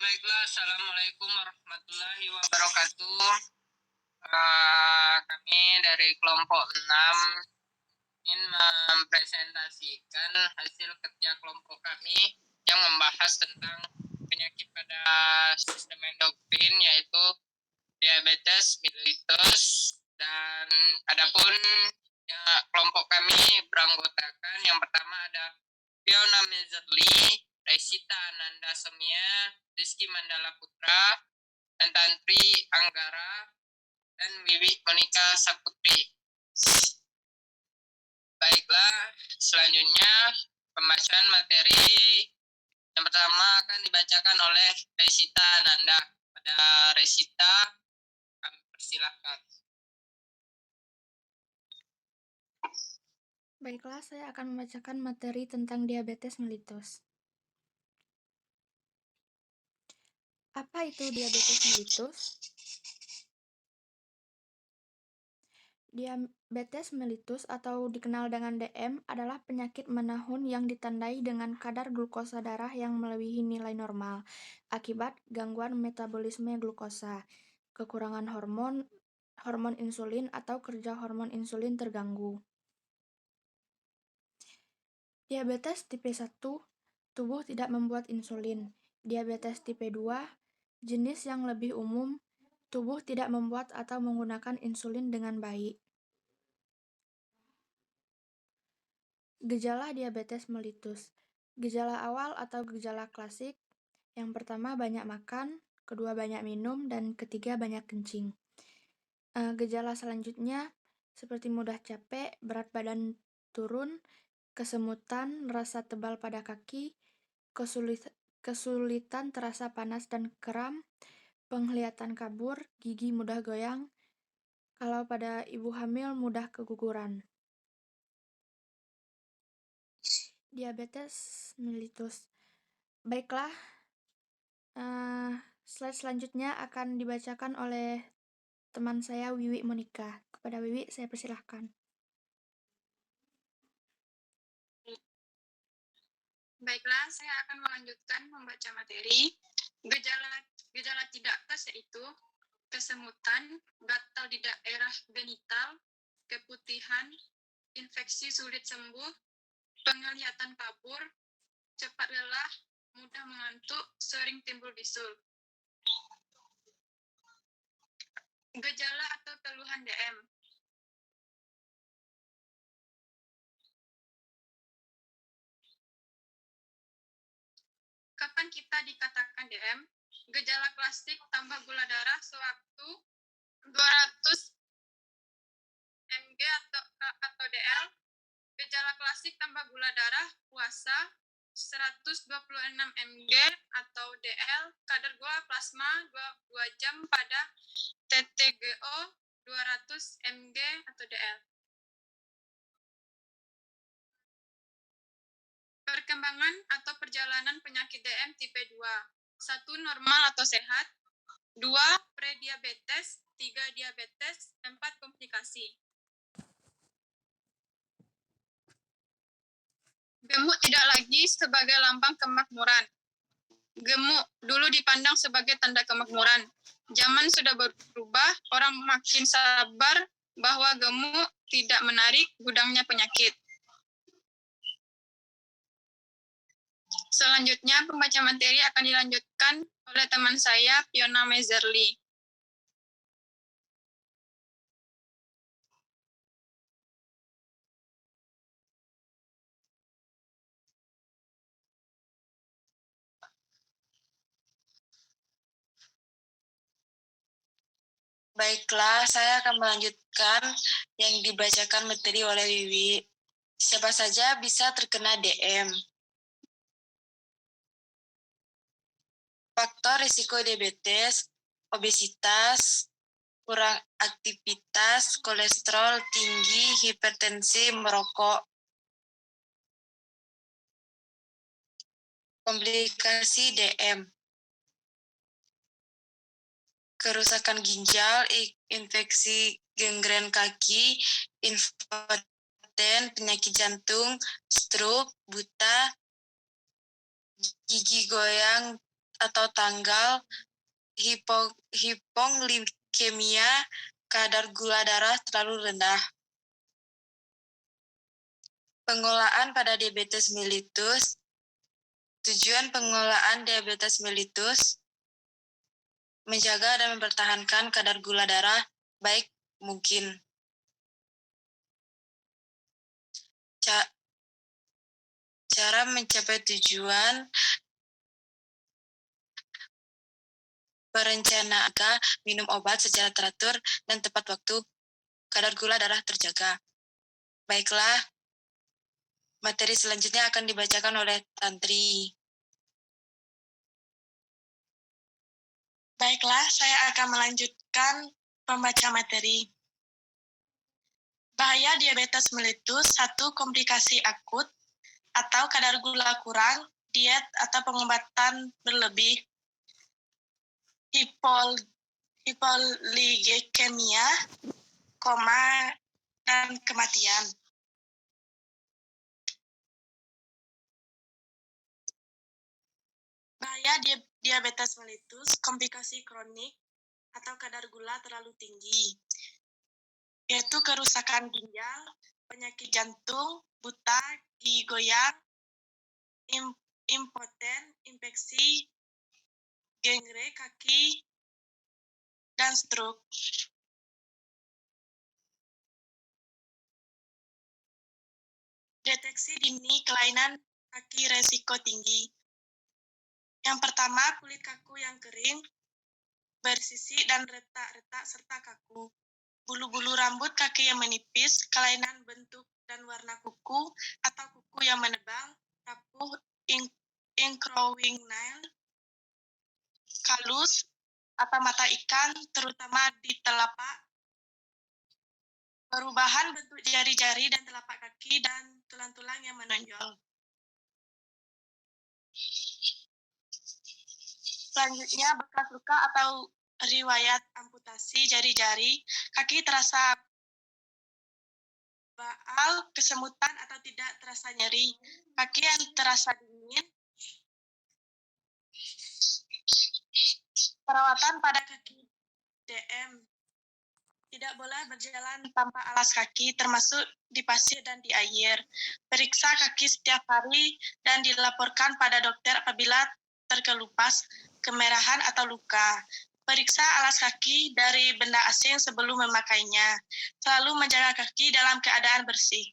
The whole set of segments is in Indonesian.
Baiklah, Assalamualaikum warahmatullahi wabarakatuh. Kami dari kelompok 6 ingin mempresentasikan hasil kerja kelompok kami yang membahas tentang penyakit pada sistem endokrin, yaitu diabetes mellitus. Dan adapun ya, kelompok kami beranggotakan yang pertama ada Fiona Mezerli, Resita Ananda Semia, Rizky Mandala Putra, dan Tantri Anggara, dan Wiwi Monika Saputri. Baiklah, selanjutnya pembacaan materi yang pertama akan dibacakan oleh Resita Ananda. Pada Resita, kami persilahkan. Baiklah, saya akan membacakan materi tentang diabetes mellitus. Apa itu diabetes mellitus? Diabetes mellitus atau dikenal dengan DM adalah penyakit menahun yang ditandai dengan kadar glukosa darah yang melebihi nilai normal akibat gangguan metabolisme glukosa, kekurangan hormon insulin atau kerja hormon insulin terganggu. Diabetes tipe 1, tubuh tidak membuat insulin. Diabetes tipe 2, jenis yang lebih umum, tubuh tidak membuat atau menggunakan insulin dengan baik. Gejala diabetes mellitus. Gejala awal atau gejala klasik, yang pertama banyak makan, kedua banyak minum, dan ketiga banyak kencing. Gejala selanjutnya seperti mudah capek, berat badan turun, kesemutan, rasa tebal pada kaki, kesulitan terasa panas dan kram, penglihatan kabur, gigi mudah goyang, kalau pada ibu hamil mudah keguguran. Diabetes mellitus. Baiklah, slide selanjutnya akan dibacakan oleh teman saya Wiwi Monika. Kepada Wiwi, saya persilahkan. Baiklah, saya akan melanjutkan membaca materi. Gejala tidak khas yaitu kesemutan, gatal di daerah genital, keputihan, infeksi sulit sembuh, penglihatan kabur, cepat lelah, mudah mengantuk, sering timbul bisul. Gejala atau keluhan DM. Kapan kita dikatakan DM? Gejala klasik tambah gula darah sewaktu 200 mg atau DL. Gejala klasik tambah gula darah puasa 126 mg atau DL, kadar gula plasma 2 jam pada TTGO 200 mg atau DL. Perkembangan atau perjalanan penyakit DM tipe 2. 1. Normal atau sehat. 2. Prediabetes. 3. Diabetes. 4. Komplikasi. Gemuk tidak lagi sebagai lambang kemakmuran. Gemuk dulu dipandang sebagai tanda kemakmuran. Zaman sudah berubah, orang makin sabar bahwa gemuk tidak menarik gudangnya penyakit. Selanjutnya, pembaca materi akan dilanjutkan oleh teman saya, Fiona Mezerli. Baiklah, saya akan melanjutkan yang dibacakan materi oleh Wiwi. Siapa saja bisa terkena DM. Faktor risiko diabetes, obesitas, kurang aktivitas, kolesterol tinggi, hipertensi, merokok. Komplikasi DM. Kerusakan ginjal, infeksi gangren kaki, infoten, penyakit jantung, stroke, buta, gigi goyang atau tanggal hipoglikemia, kadar gula darah terlalu rendah. Pengolahan pada diabetes mellitus. Tujuan pengolahan diabetes mellitus menjaga dan mempertahankan kadar gula darah baik mungkin. Cara mencapai tujuan: perencanaan, minum obat secara teratur dan tepat waktu, kadar gula darah terjaga. Baiklah, materi selanjutnya akan dibacakan oleh Tantri. Baiklah, saya akan melanjutkan pembaca materi. Bahaya diabetes mellitus: 1. Komplikasi akut atau kadar gula kurang, diet atau pengobatan berlebih, hipoglikemia, koma, dan kematian. Bahaya diabetes mellitus: komplikasi kronik atau kadar gula terlalu tinggi, yaitu kerusakan ginjal, penyakit jantung, buta, gigi goyang, impoten, infeksi, gangre kaki, dan stroke. Deteksi dini kelainan kaki resiko tinggi. Yang pertama, kulit kaku yang kering, bersisik dan retak-retak serta kaku. Bulu-bulu rambut kaki yang menipis, kelainan bentuk dan warna kuku atau kuku yang menebal, rapuh, encrowing nail, kalus atau mata ikan, terutama di telapak, perubahan bentuk jari-jari dan telapak kaki, dan tulang-tulang yang menonjol. Selanjutnya, bekas luka atau riwayat amputasi jari-jari, kaki terasa baal, kesemutan atau tidak terasa nyeri, kaki yang terasa dingin. Perawatan pada kaki DM. Tidak boleh berjalan tanpa alas kaki, termasuk di pasir dan di air. Periksa kaki setiap hari dan dilaporkan pada dokter apabila terkelupas, kemerahan atau luka. Periksa alas kaki dari benda asing sebelum memakainya. Selalu menjaga kaki dalam keadaan bersih.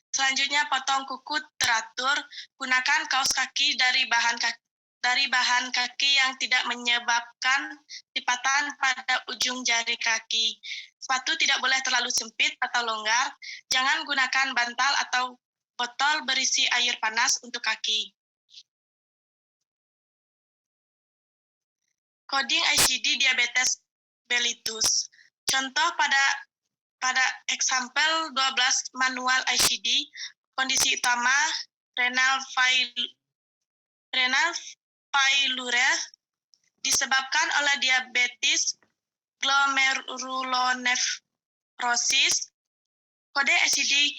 Selanjutnya, potong kuku teratur. Gunakan kaos kaki dari bahan kaki yang tidak menyebabkan lipatan pada ujung jari kaki. Sepatu tidak boleh terlalu sempit atau longgar. Jangan gunakan bantal atau botol berisi air panas untuk kaki. Coding ICD diabetes mellitus. Contoh pada example 12 manual ICD, kondisi utama renal failure disebabkan oleh diabetes glomerulonefrosis, kode ICD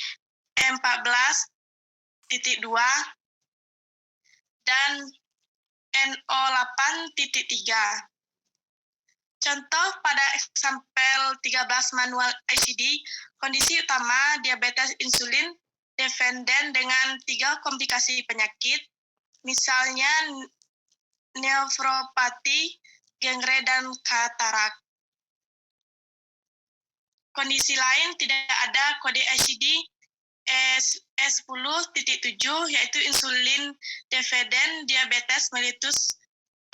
14.2 dan NO8.3. Contoh pada example 13 manual ICD, kondisi utama diabetes insulin dependen dengan 3 komplikasi penyakit, misalnya nefropati, gangre, dan katarak. Kondisi lain tidak ada kode ICD S10.7, yaitu insulin dependent diabetes mellitus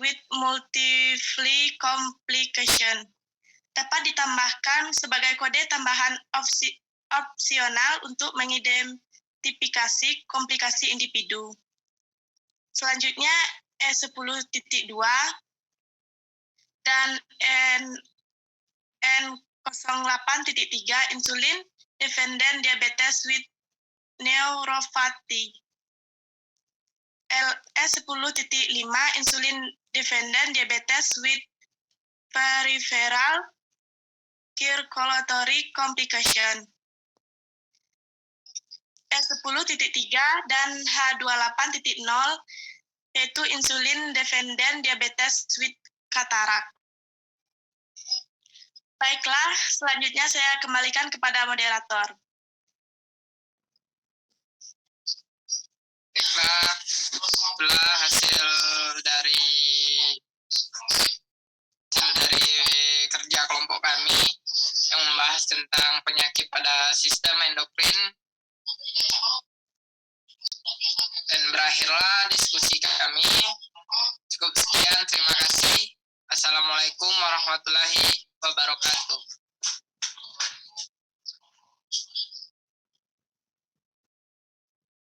with multiple complication. Dapat ditambahkan sebagai kode tambahan opsional untuk mengidentifikasi komplikasi individu. Selanjutnya E10.2 dan N08.3 insulin dependent diabetes with neuropathy. LS10.5 insulin dependent diabetes with peripheral circulatory complication. E10.3 dan H28.0, yaitu insulin dependent diabetes with cataract. Baiklah, selanjutnya saya kembalikan kepada moderator. Baiklah, itulah hasil dari kerja kelompok kami yang membahas tentang penyakit pada sistem endokrin. Dan berakhirlah diskusi kami. Cukup sekian, terima kasih. Assalamualaikum warahmatullahi wabarakatuh.